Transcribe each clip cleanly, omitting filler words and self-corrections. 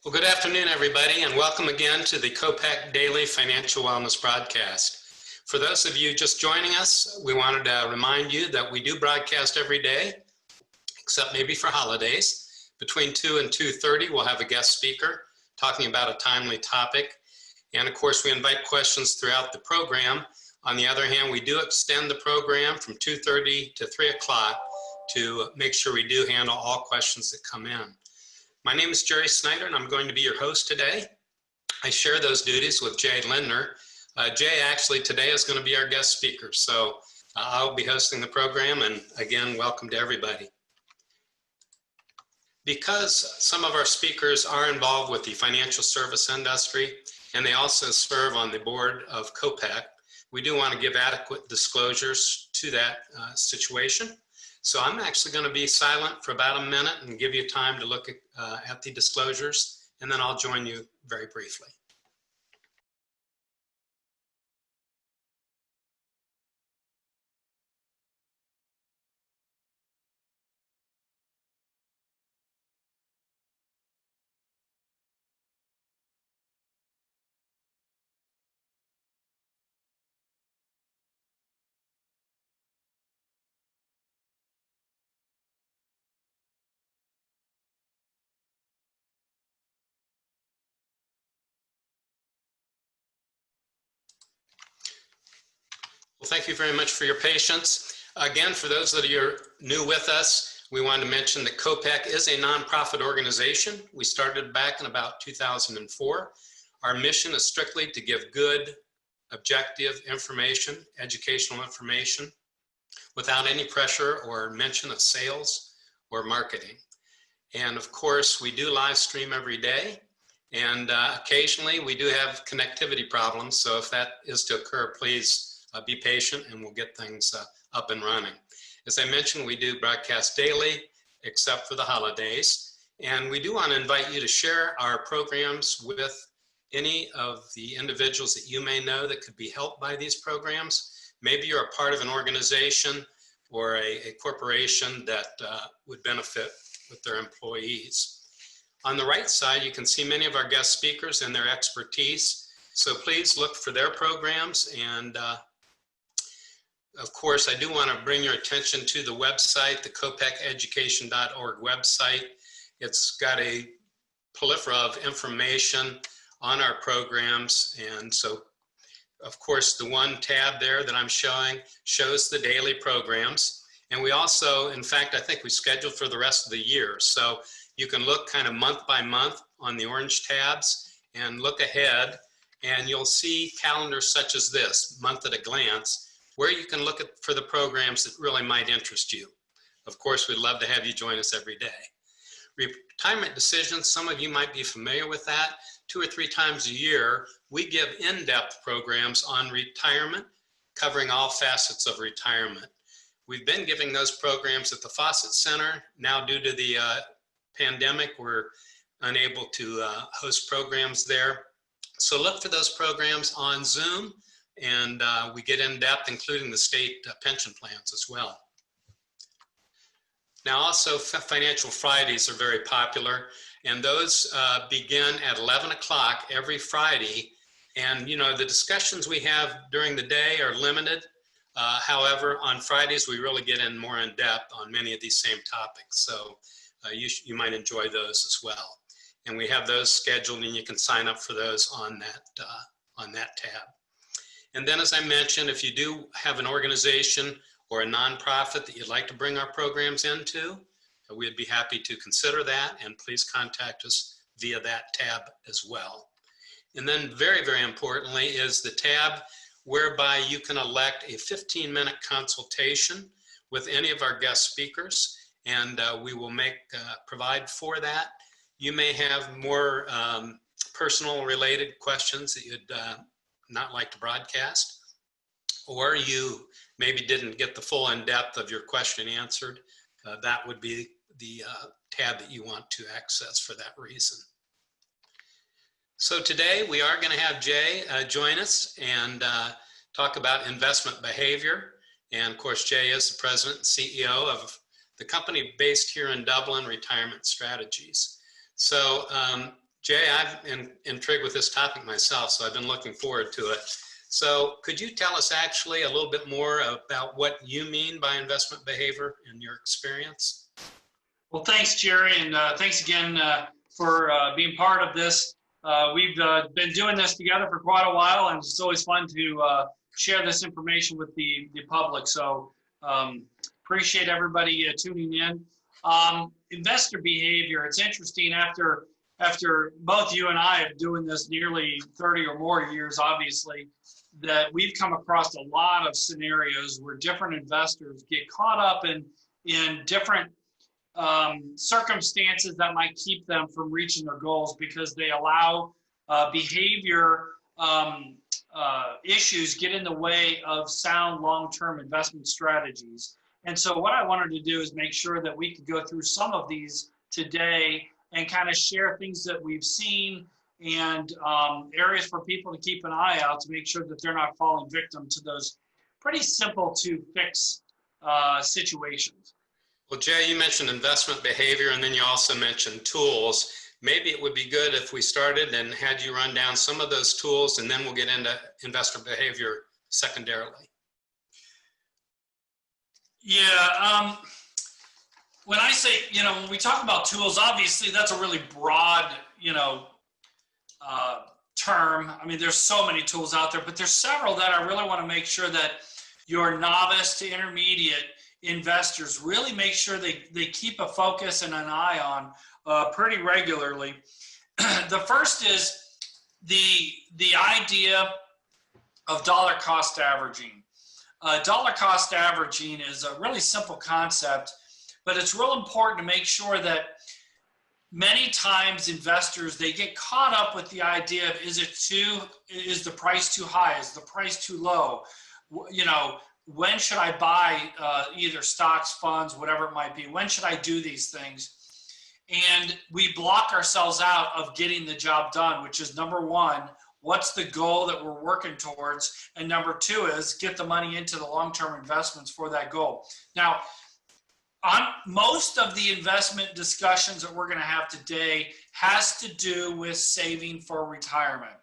Well, good afternoon, everybody, and welcome again to the COPEC Daily Financial Wellness Broadcast. For those of you just joining us, we wanted to remind you that we do broadcast every day, except maybe for holidays. Between 2 and 2:30, we'll have a guest speaker talking about a timely topic. And of course, we invite questions throughout the program. On the other hand, we do extend the program from 2:30 to 3 o'clock to make sure we do handle all questions that come in. My name is Jerry Snyder, and I'm going to be your host today. I share those duties with Jay Lindner. Jay actually today is going to be our guest speaker, so I'll be hosting the program, and again, welcome to everybody. Because some of our speakers are involved with the financial service industry, and they also serve on the board of COPEC, we do want to give adequate disclosures to that situation. So I'm actually going to be silent for about a minute and give you time to look at the disclosures, and then I'll join you very briefly. Well, thank you very much for your patience. Again, for those that are new with us, we wanted to mention that COPEC is a nonprofit organization. We started back in about 2004. Our mission is strictly to give good, objective information, educational information, without any pressure or mention of sales or marketing. And of course, we do live stream every day. And occasionally we do have connectivity problems. So if that is to occur, please be patient and we'll get things up and running. As I mentioned, we do broadcast daily, except for the holidays. And we do want to invite you to share our programs with any of the individuals that you may know that could be helped by these programs. Maybe you're a part of an organization or a corporation that would benefit with their employees. On the right side, you can see many of our guest speakers and their expertise. So please look for their programs. And of course, I do want to bring your attention to the website, the copeceducation.org website. It's got a plethora of information on our programs. And so, of course, the one tab there that I'm showing shows the daily programs. And we also, in fact, I think we scheduled for the rest of the year. So you can look kind of month by month on the orange tabs and look ahead, and you'll see calendars such as this, month at a glance, where you can look for the programs that really might interest you. Of course, we'd love to have you join us every day. Retirement decisions, some of you might be familiar with that. 2 or 3 times a year, we give in-depth programs on retirement, covering all facets of retirement. We've been giving those programs at the Fawcett Center. Now, due to the pandemic, we're unable to host programs there. So look for those programs on Zoom, and we get in depth, including the state pension plans as well. Now, also, Financial Fridays are very popular, and those begin at 11 o'clock every Friday. And, you know, the discussions we have during the day are limited. However, on Fridays, we really get in more in depth on many of these same topics. So you might enjoy those as well. And we have those scheduled, and you can sign up for those on that tab. And then, as I mentioned, if you do have an organization or a nonprofit that you'd like to bring our programs into, we'd be happy to consider that, and please contact us via that tab as well. And then very, very importantly is the tab whereby you can elect a 15-minute consultation with any of our guest speakers, and we will provide for that. You may have more personal related questions that you'd not like to broadcast, or you maybe didn't get the full in-depth of your question answered. That would be the tab that you want to access for that reason. So today we are going to have Jay join us and talk about investment behavior. And of course, Jay is the president and CEO of the company based here in Dublin, Retirement Strategies. So Jay, I've been intrigued with this topic myself, so I've been looking forward to it. So could you tell us actually a little bit more about what you mean by investment behavior in your experience? Well, thanks, Jerry, and thanks again for being part of this. We've been doing this together for quite a while, and it's always fun to share this information with the public. So appreciate everybody tuning in. Investor behavior, it's interesting after both you and I have doing this nearly 30 or more years, obviously, that we've come across a lot of scenarios where different investors get caught up in different circumstances that might keep them from reaching their goals because they allow behavior issues get in the way of sound long-term investment strategies. And so what I wanted to do is make sure that we could go through some of these today and kind of share things that we've seen and areas for people to keep an eye out to make sure that they're not falling victim to those pretty simple to fix situations. Well, Jay, you mentioned investment behavior, and then you also mentioned tools. Maybe it would be good if we started and had you run down some of those tools, and then we'll get into investor behavior secondarily. Yeah, when I say, when we talk about tools, obviously that's a really broad, term. I mean, there's so many tools out there, but there's several that I really want to make sure that your novice to intermediate investors really make sure they keep a focus and an eye on pretty regularly. The first is the idea of dollar cost averaging. Dollar cost averaging is a really simple concept, but it's real important to make sure that many times investors, they get caught up with the idea of is the price too high? Is the price too low? When should I buy either stocks, funds, whatever it might be? When should I do these things? And we block ourselves out of getting the job done, which is number one, what's the goal that we're working towards? And number two is get the money into the long-term investments for that goal. Now, on most of the investment discussions that we're going to have today has to do with saving for retirement.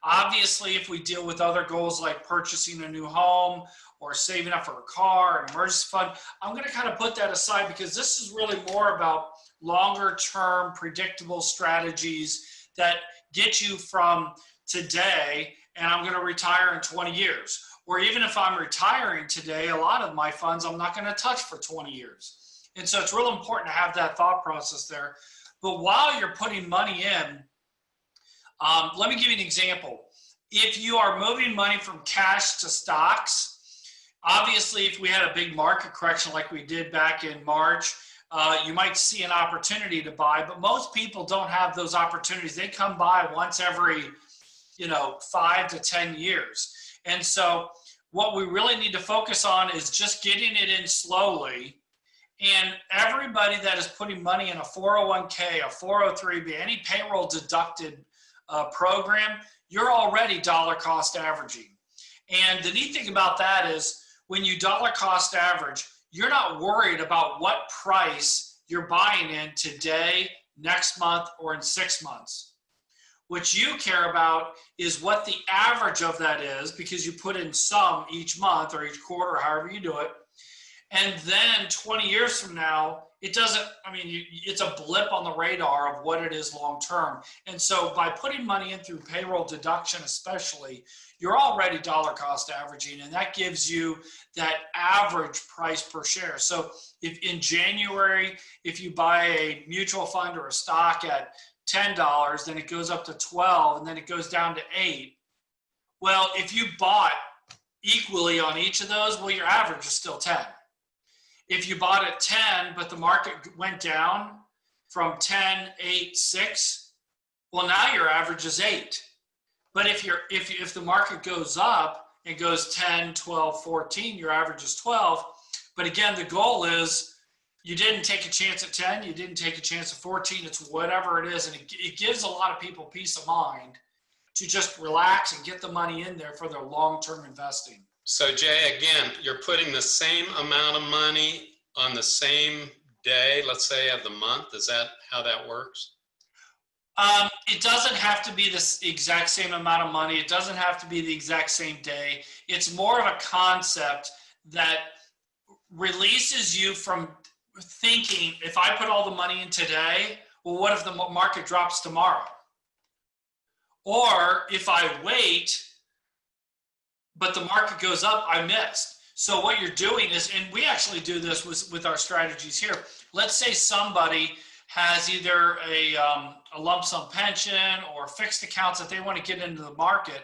Obviously, if we deal with other goals like purchasing a new home or saving up for a car, an emergency fund, I'm going to kind of put that aside because this is really more about longer term predictable strategies that get you from today and I'm going to retire in 20 years. Or even if I'm retiring today, a lot of my funds I'm not going to touch for 20 years. And so it's real important to have that thought process there. But while you're putting money in, let me give you an example. If you are moving money from cash to stocks, obviously if we had a big market correction like we did back in March, you might see an opportunity to buy, but most people don't have those opportunities. They come by once every 5 to 10 years. And so what we really need to focus on is just getting it in slowly. And everybody that is putting money in a 401k, a 403b, any payroll deducted program, you're already dollar cost averaging. And the neat thing about that is when you dollar cost average, you're not worried about what price you're buying in today, next month, or in 6 months. What you care about is what the average of that is because you put in some each month or each quarter, however you do it. And then 20 years from now, it's a blip on the radar of what it is long term. And so by putting money in through payroll deduction especially, you're already dollar cost averaging, and that gives you that average price per share. So if in January, if you buy a mutual fund or a stock at $10, then it goes up to 12, and then it goes down to 8. Well, if you bought equally on each of those, well, your average is still 10. If you bought at 10, but the market went down from 10, 8, 6, well, now your average is 8. But if the market goes up and goes 10, 12, 14, your average is 12. But again, the goal is you didn't take a chance at 10, you didn't take a chance at 14, it's whatever it is. And it gives a lot of people peace of mind to just relax and get the money in there for their long-term investing. So Jay, again, you're putting the same amount of money on the same day, let's say of the month. Is that how that works? It doesn't have to be this exact same amount of money. It doesn't have to be the exact same day. It's more of a concept that releases you from thinking, if I put all the money in today, well, what if the market drops tomorrow? Or if I wait, but the market goes up, I missed. So what you're doing is, and we actually do this with our strategies here. Let's say somebody has either a lump sum pension or fixed accounts that they want to get into the market.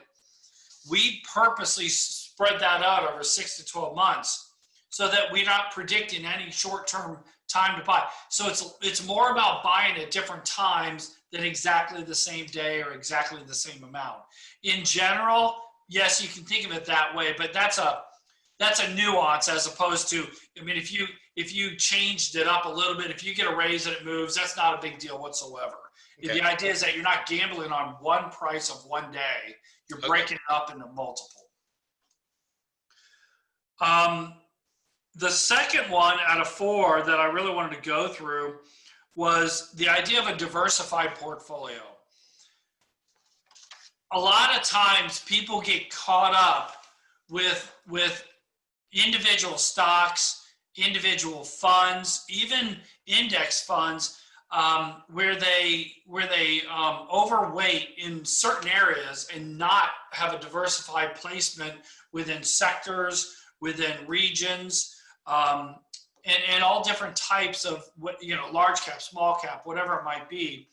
We purposely spread that out over 6 to 12 months so that we're not predicting any short-term time to buy. So it's more about buying at different times than exactly the same day or exactly the same amount. In general, yes, you can think of it that way, but that's a nuance as opposed to, I mean, if you changed it up a little bit, if you get a raise and it moves, that's not a big deal whatsoever. Okay. The idea is that you're not gambling on one price of one day. You're breaking it up into multiple. The second one out of 4 that I really wanted to go through was the idea of a diversified portfolio. A lot of times people get caught up with individual stocks, individual funds, even index funds, where they overweight in certain areas and not have a diversified placement within sectors, within regions, and all different types of large cap, small cap, whatever it might be.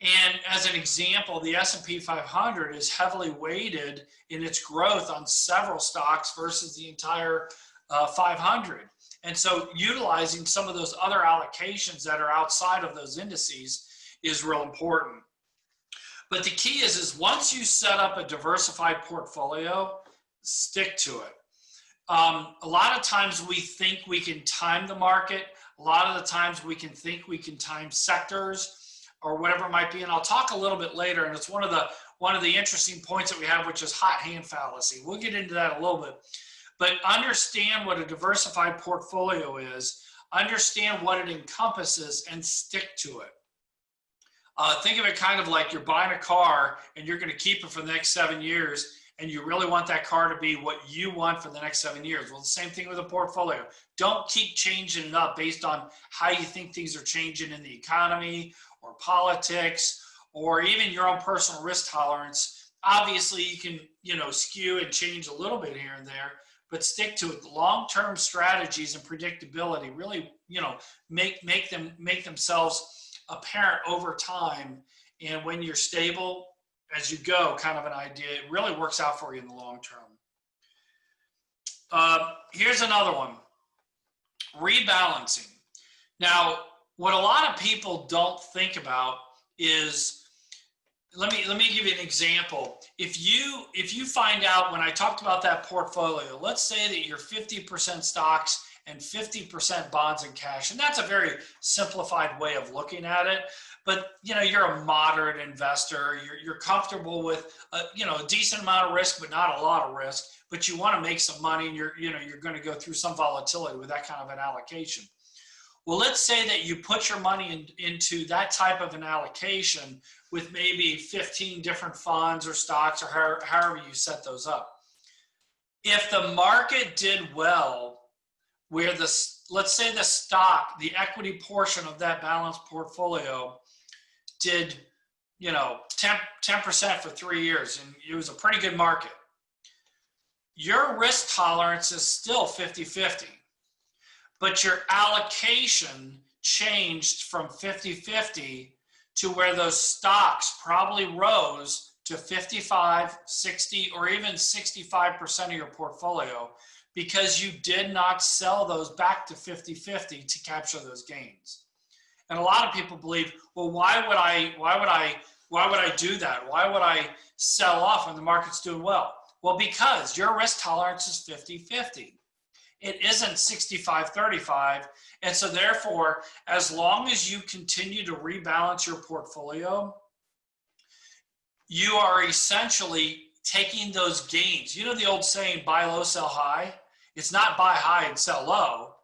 And as an example, the S&P 500 is heavily weighted in its growth on several stocks versus the entire 500. And so utilizing some of those other allocations that are outside of those indices is real important. But the key is once you set up a diversified portfolio, stick to it. A lot of times we think we can time the market. A lot of the times we can think we can time sectors or whatever it might be. And I'll talk a little bit later. And it's one of the interesting points that we have, which is hot hand fallacy. We'll get into that a little bit. But understand what a diversified portfolio is. Understand what it encompasses and stick to it. Think of it kind of like you're buying a car and you're going to keep it for the next 7 years. And you really want that car to be what you want for the next 7 years. Well, the same thing with a portfolio. Don't keep changing it up based on how you think things are changing in the economy or politics or even your own personal risk tolerance. Obviously, you can, skew and change a little bit here and there, but stick to it. Long-term strategies and predictability really, make themselves apparent over time. And when you're stable, as you go, kind of an idea, it really works out for you in the long term. Here's another one, rebalancing. Now, what a lot of people don't think about is, let me give you an example. If you find out, when I talked about that portfolio, let's say that you're 50% stocks and 50% bonds and cash, and that's a very simplified way of looking at it. But you're a moderate investor. You're comfortable with a decent amount of risk, but not a lot of risk. But you want to make some money, and you're going to go through some volatility with that kind of an allocation. Well, let's say that you put your money into that type of an allocation with maybe 15 different funds or stocks or however you set those up. If the market did well, where let's say the stock, the equity portion of that balanced portfolio did, 10% for 3 years, and it was a pretty good market. Your risk tolerance is still 50-50, but your allocation changed from 50-50 to where those stocks probably rose to 55, 60, or even 65% of your portfolio because you did not sell those back to 50-50 to capture those gains. And a lot of people believe, well, why would I do that? Why would I sell off when the market's doing well? Well, because your risk tolerance is 50-50. It isn't 65-35. And so therefore, as long as you continue to rebalance your portfolio, you are essentially taking those gains. You know the old saying, buy low, sell high? It's not buy high and sell low.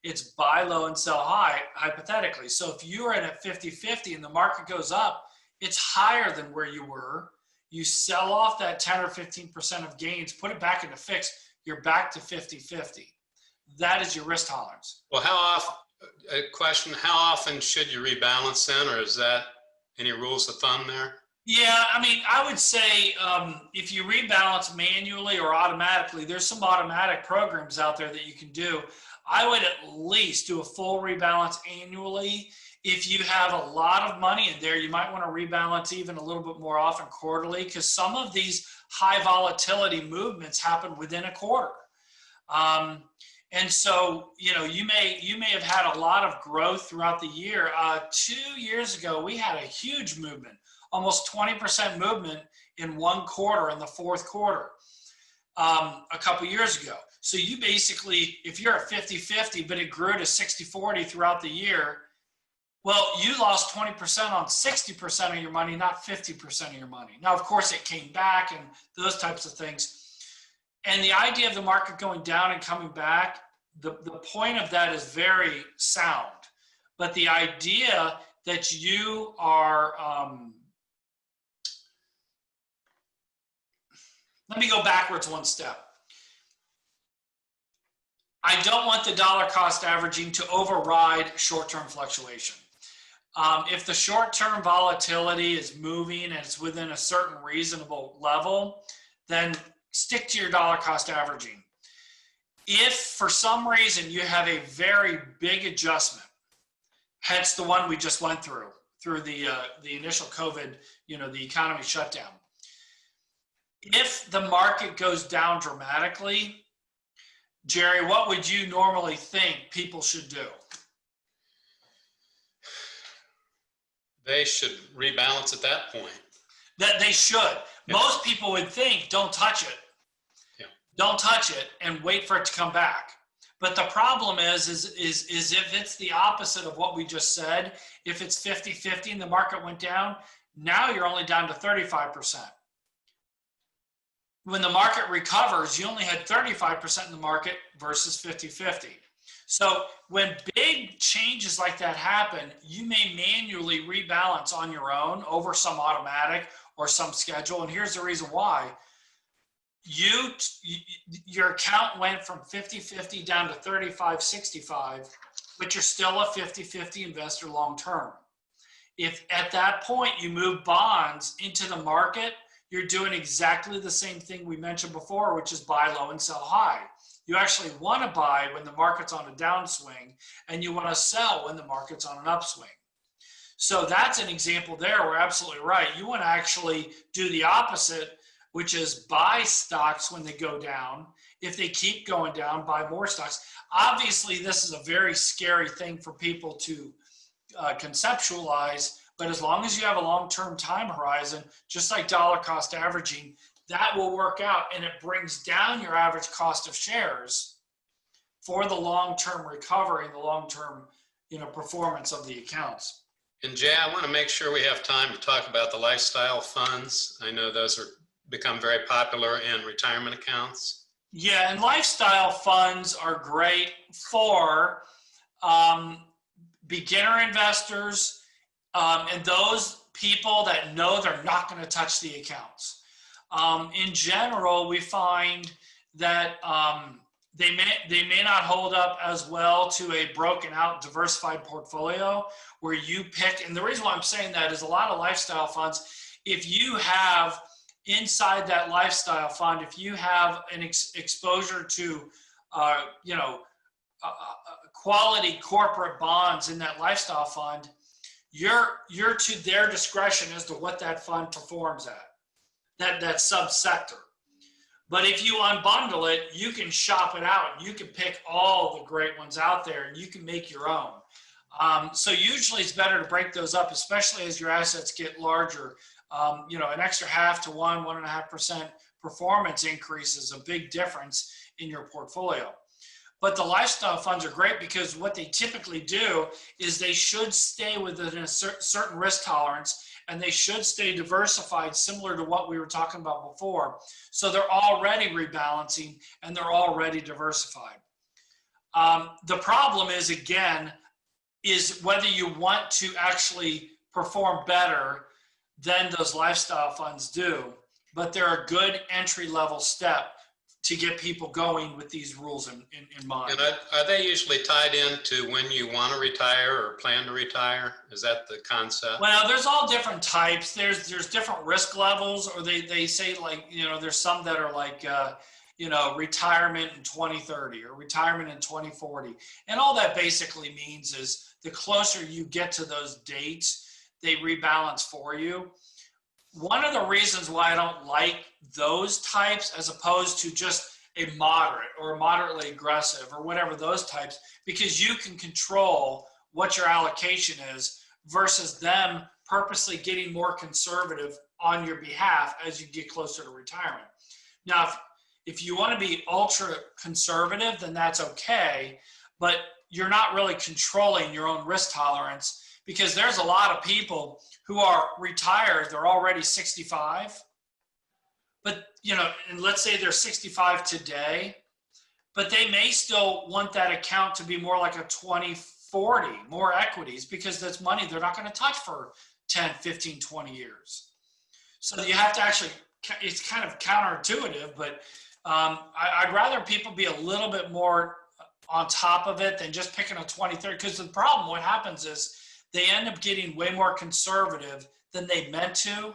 It's buy low and sell high, hypothetically. So if you're in at 50-50 and the market goes up, it's higher than where you were. You sell off that 10 or 15% of gains, put it back into fixed, you're back to 50-50. That is your risk tolerance. Well, how often should you rebalance then, or is that any rules of thumb there? Yeah, I mean, I would say if you rebalance manually or automatically, there's some automatic programs out there that you can do. I would at least do a full rebalance annually. If you have a lot of money in there, you might want to rebalance even a little bit more often quarterly, because some of these high volatility movements happen within a quarter. And so, you may have had a lot of growth throughout the year. 2 years ago, we had a huge movement, almost 20% movement in one quarter, in the fourth quarter, a couple years ago. So you basically, if you're at 50-50, but it grew to 60-40 throughout the year, well, you lost 20% on 60% of your money, not 50% of your money. Now, of course, it came back and those types of things. And the idea of the market going down and coming back, the point of that is very sound. But the idea that you are, let me go backwards one step. I don't want the dollar cost averaging to override short-term fluctuation. If the short-term volatility is moving and it's within a certain reasonable level, then stick to your dollar cost averaging. If for some reason you have a very big adjustment, hence the one we just went through the initial COVID, the economy shutdown. If the market goes down dramatically, Jerry, what would you normally think people should do? They should rebalance at that point. That they should. Yeah. Most people would think, don't touch it. Yeah. Don't touch it and wait for it to come back. But the problem is if it's the opposite of what we just said, if it's 50-50 and the market went down, now you're only down to 35%. When the market recovers, you only had 35% in the market versus 50-50. So when big changes like that happen, you may manually rebalance on your own over some automatic or some schedule. And here's the reason why. Your account went from 50-50 down to 35-65, but you're still a 50-50 investor long term. If at that point you move bonds into the market, you're doing exactly the same thing we mentioned before, which is buy low and sell high. You actually want to buy when the market's on a downswing, and you want to sell when the market's on an upswing. So that's an example there. We're absolutely right. You want to actually do the opposite, which is buy stocks when they go down. If they keep going down, buy more stocks. Obviously, this is a very scary thing for people to conceptualize, but as long as you have a long-term time horizon, just like dollar cost averaging, that will work out, and it brings down your average cost of shares for the long-term recovery and the long-term, performance of the accounts. And Jay, I want to make sure we have time to talk about the lifestyle funds. I know those are become very popular in retirement accounts. Yeah, and lifestyle funds are great for beginner investors and those people that know they're not going to touch the accounts. In general, we find that they may not hold up as well to a broken out diversified portfolio where you pick, and the reason why I'm saying that is a lot of lifestyle funds, if you have inside that lifestyle fund, if you have an exposure to quality corporate bonds in that lifestyle fund, you're to their discretion as to what that fund performs at. That subsector. But if you unbundle it, you can shop it out. You can pick all the great ones out there and you can make your own. So usually it's better to break those up, especially as your assets get larger. An extra 0.5 to 1.5% performance increase is a big difference in your portfolio. But the lifestyle funds are great because what they typically do is they should stay within a certain risk tolerance, and they should stay diversified, similar to what we were talking about before. So they're already rebalancing and they're already diversified. The problem is, again, is whether you want to actually perform better than those lifestyle funds do, but they're a good entry-level step to get people going with these rules in mind. And are they usually tied into when you want to retire or plan to retire? Is that the concept? Well, there's all different types. There's different risk levels, or they say, like, there's some that are like, retirement in 2030 or retirement in 2040. And all that basically means is the closer you get to those dates, they rebalance for you. One of the reasons why I don't like those types as opposed to just a moderate or moderately aggressive or whatever those types, because you can control what your allocation is versus them purposely getting more conservative on your behalf as you get closer to retirement. Now, if you want to be ultra conservative, then that's okay, but you're not really controlling your own risk tolerance, because there's a lot of people who are retired, they're already 65, but, and let's say they're 65 today, but they may still want that account to be more like a 2040, more equities, because that's money they're not going to touch for 10, 15, 20 years. So you have to actually, it's kind of counterintuitive, but I'd rather people be a little bit more on top of it than just picking a 20-30, because the problem, what happens is they end up getting way more conservative than they meant to,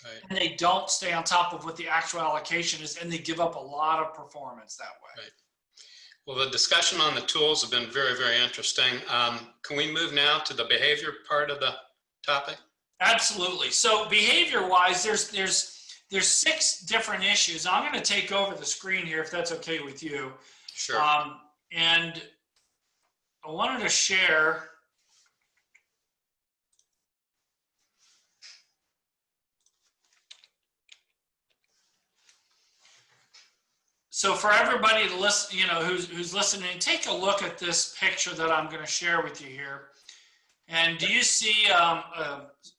right, and they don't stay on top of what the actual allocation is, and they give up a lot of performance that way. Right. Well, the discussion on the tools have been very, very interesting. Can we move now to the behavior part of the topic? Absolutely. So behavior-wise, there's 6 different issues. I'm going to take over the screen here if that's okay with you. Sure. And I wanted to share. So for everybody to listen, who's listening, take a look at this picture that I'm going to share with you here. And do you see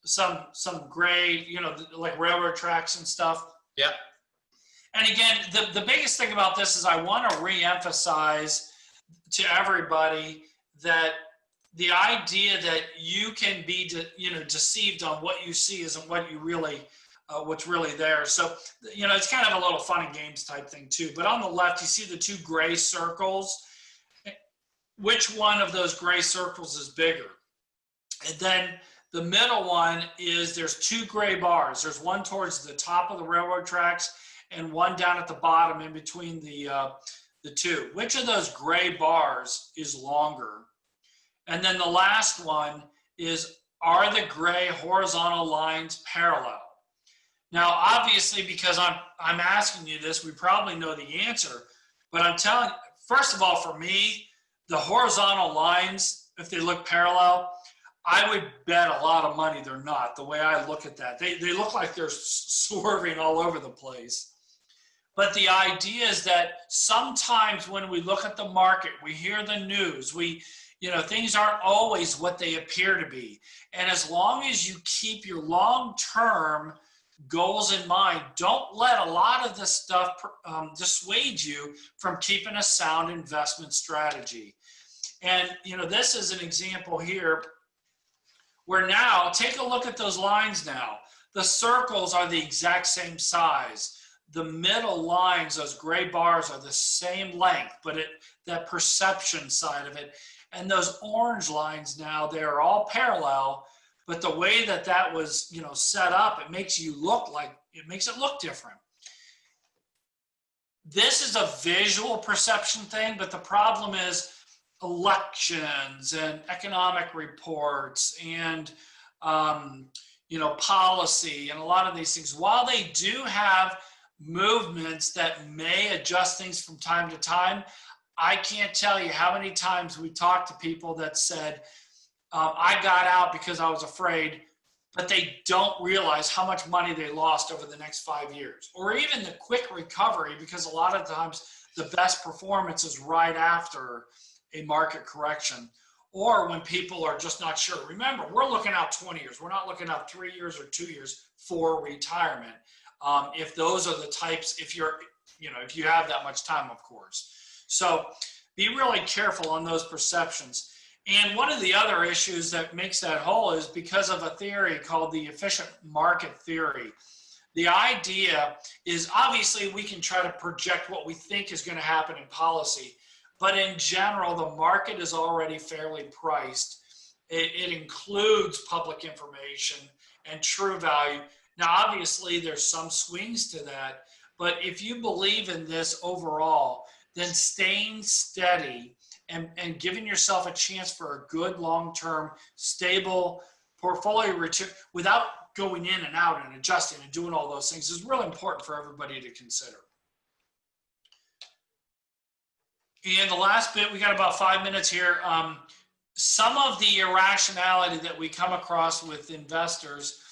some gray, like railroad tracks and stuff? Yeah. And again, the biggest thing about this is I want to reemphasize to everybody that the idea that you can be, deceived on what you see isn't what you really, what's really there. So, it's kind of a little fun and games type thing too. But on the left, you see the 2 gray circles. Which one of those gray circles is bigger? And then the middle one is there's 2 gray bars. There's one towards the top of the railroad tracks and one down at the bottom in between the 2. Which of those gray bars is longer? And then the last one is, are the gray horizontal lines parallel? Now, obviously, because I'm asking you this, we probably know the answer, but I'm telling you, first of all, for me, the horizontal lines, if they look parallel, I would bet a lot of money they're not, the way I look at that. They look like they're swerving all over the place. But the idea is that sometimes when we look at the market, we hear the news, things aren't always what they appear to be. And as long as you keep your long-term goals in mind, don't let a lot of this stuff dissuade you from keeping a sound investment strategy. And, this is an example here where now, take a look at those lines now. The circles are the exact same size. The middle lines, those gray bars, are the same length, but that perception side of it. And those orange lines now, they're all parallel, but the way that was, set up, it makes it look different. This is a visual perception thing, but the problem is elections and economic reports and, policy and a lot of these things. While they do have movements that may adjust things from time to time, I can't tell you how many times we talked to people that said, I got out because I was afraid, but they don't realize how much money they lost over the next 5 years, or even the quick recovery, because a lot of times the best performance is right after a market correction, or when people are just not sure. Remember, we're looking out 20 years. We're not looking out 3 years or 2 years for retirement. If those are the types, if you have that much time, of course. So be really careful on those perceptions. And one of the other issues that makes that whole is because of a theory called the efficient market theory. The idea is obviously we can try to project what we think is going to happen in policy, but in general, the market is already fairly priced. It includes public information and true value. Now, obviously, there's some swings to that, but if you believe in this overall, then staying steady and giving yourself a chance for a good long-term stable portfolio return without going in and out and adjusting and doing all those things is really important for everybody to consider. And the last bit, we got about 5 minutes here. Some of the irrationality that we come across with investors,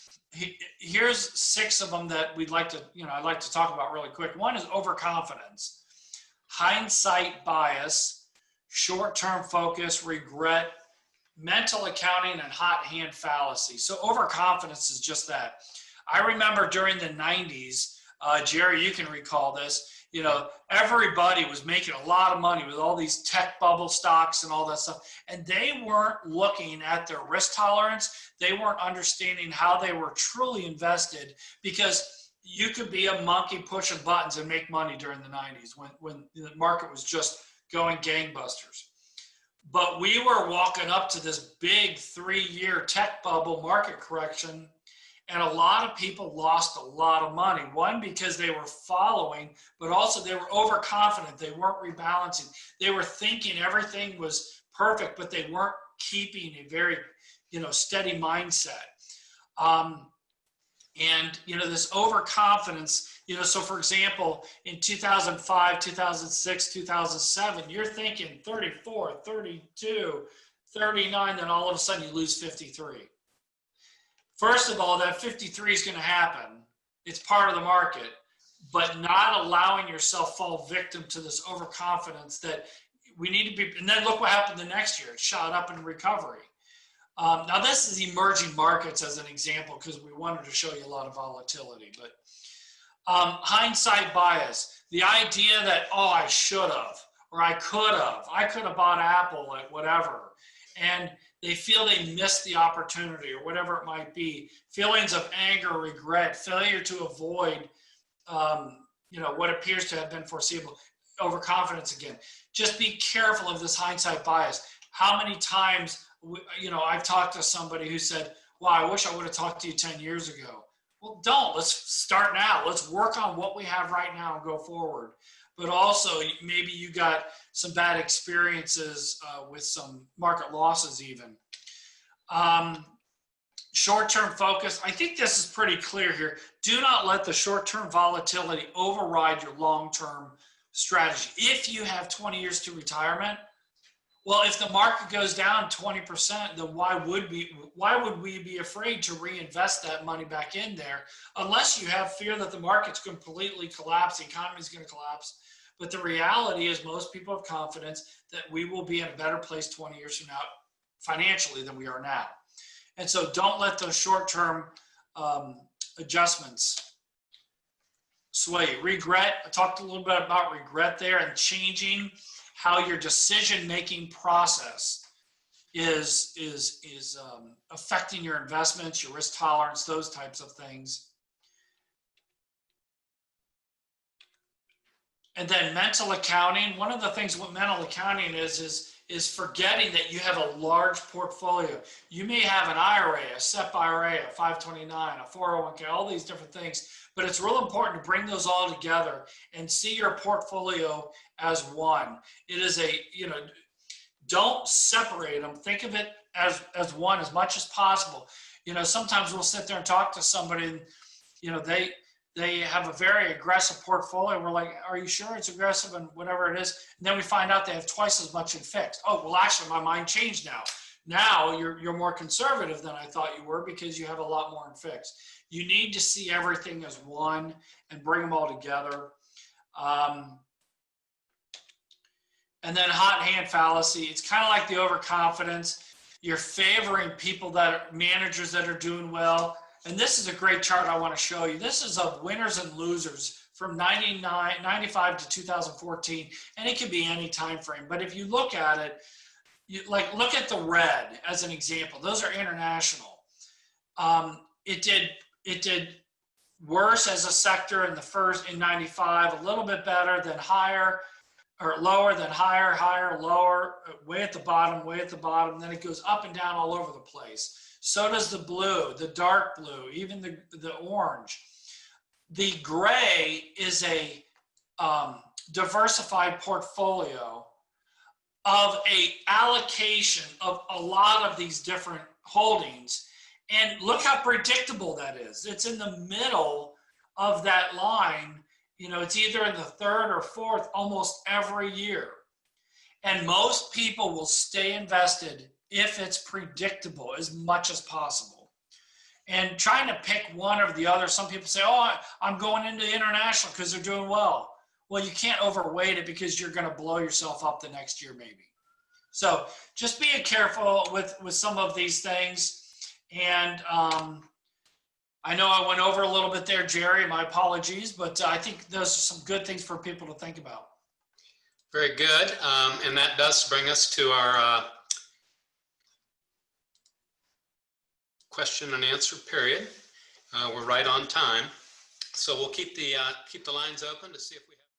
here's 6 of them that we'd like to, I'd like to talk about really quick. One is overconfidence, hindsight bias, short-term focus, regret, mental accounting, and hot hand fallacy. So overconfidence is just that. I remember during the 90s, Jerry, you can recall this, everybody was making a lot of money with all these tech bubble stocks and all that stuff. And they weren't looking at their risk tolerance. They weren't understanding how they were truly invested, because you could be a monkey pushing buttons and make money during the 90s when the market was just going gangbusters. But we were walking up to this big 3-year tech bubble market correction, and a lot of people lost a lot of money. One, because they were following, but also they were overconfident. They weren't rebalancing. They were thinking everything was perfect, but they weren't keeping a very, steady mindset. And, this overconfidence, so for example, in 2005, 2006, 2007, you're thinking 34, 32, 39, then all of a sudden you lose 53. First of all, that 53 is going to happen. It's part of the market, but not allowing yourself fall victim to this overconfidence that we need to be. And then look what happened the next year. It shot up in recovery. Now this is emerging markets as an example, because we wanted to show you a lot of volatility, but hindsight bias, the idea that, I should have, or I could have bought Apple at whatever. And they feel they missed the opportunity or whatever it might be. Feelings of anger, regret, failure to avoid, what appears to have been foreseeable. Overconfidence again. Just be careful of this hindsight bias. How many times, I've talked to somebody who said, wow, I wish I would have talked to you 10 years ago. Well, don't. Let's start now. Let's work on what we have right now and go forward. But also, maybe you got some bad experiences with some market losses even. Short-term focus. I think this is pretty clear here. Do not let the short-term volatility override your long-term strategy. If you have 20 years to retirement, well, if the market goes down 20%, then why would we be afraid to reinvest that money back in there, unless you have fear that the market's completely collapse, the economy's going to collapse. But the reality is most people have confidence that we will be in a better place 20 years from now financially than we are now. And so don't let those short-term adjustments sway you. Regret, I talked a little bit about regret there, and changing how your decision-making process is affecting your investments, your risk tolerance, those types of things. And then mental accounting. One of the things what mental accounting is forgetting that you have a large portfolio. You may have an IRA, a SEP IRA, a 529, a 401k, all these different things, but it's real important to bring those all together and see your portfolio as one. It is don't separate them. Think of it as one as much as possible. Sometimes we'll sit there and talk to somebody and, they have a very aggressive portfolio. We're like, are you sure it's aggressive and whatever it is? And then we find out they have twice as much in fixed. Oh, well, actually, my mind changed now. Now you're more conservative than I thought you were because you have a lot more in fixed. You need to see everything as one and bring them all together. And then hot hand fallacy. It's kind of like the overconfidence. You're favoring people managers that are doing well. And this is a great chart I want to show you. This is of winners and losers from 95 to 2014, and it could be any time frame. But if you look at it, like look at the red as an example. Those are international. It did worse as a sector in 95, a little bit better, then higher, or lower, then higher, higher, lower, way at the bottom. Then it goes up and down all over the place. So does the blue, the dark blue, even the orange. The gray is a diversified portfolio of a allocation of a lot of these different holdings. And look how predictable that is. It's in the middle of that line. You know, it's either in the third or fourth almost every year. And most people will stay invested if it's predictable as much as possible. And trying to pick one or the other, some people say, oh, I'm going into international because they're doing well. Well, you can't overweight it because you're going to blow yourself up the next year maybe. So just being careful with some of these things. And I know I went over a little bit there, Jerry, my apologies, but I think those are some good things for people to think about. Very good. And that does bring us to our question and answer period. We're right on time. So we'll keep the lines open to see if we have